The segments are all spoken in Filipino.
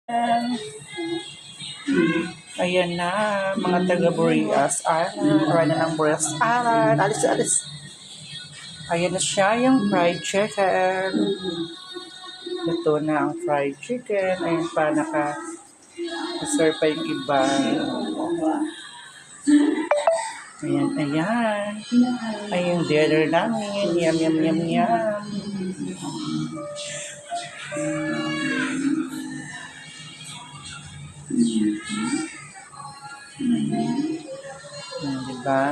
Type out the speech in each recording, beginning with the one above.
Ayan na, mga taga-Boreas Island. Ayan na ng Boreas Island. Alis, alis. Ayan na siya, yung fried chicken. Ito na ang fried chicken. Ayan pa, naka-serve pa yung iba. Ayan, ayan. Ay, yung dinner namin. Yum, yum, yum, yum. Diba?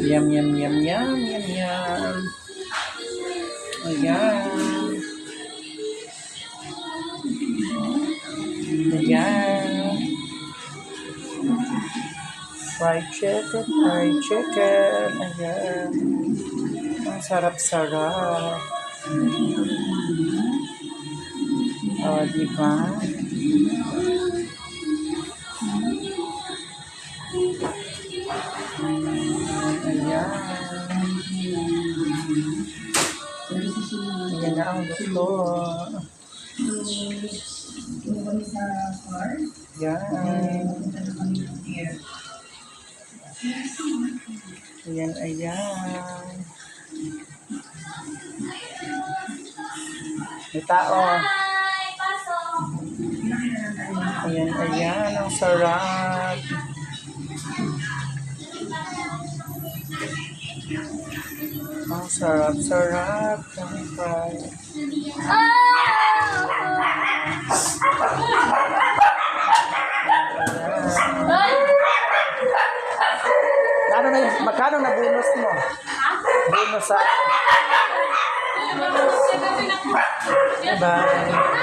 Yum, yum, yum, yum, yum, yum. Ayan. Ayan. Fried chicken, fried chicken. Ayan. Ang sarap-sarap. O, diba? Ayan. Ayan na ang luto. Ayan. Ayan, ayan. May tao. Ayan, ayan. Ang sarap. Ang sarap-sarap ng fried. Magkano na bonus mo? Bonus sa... Bye-bye.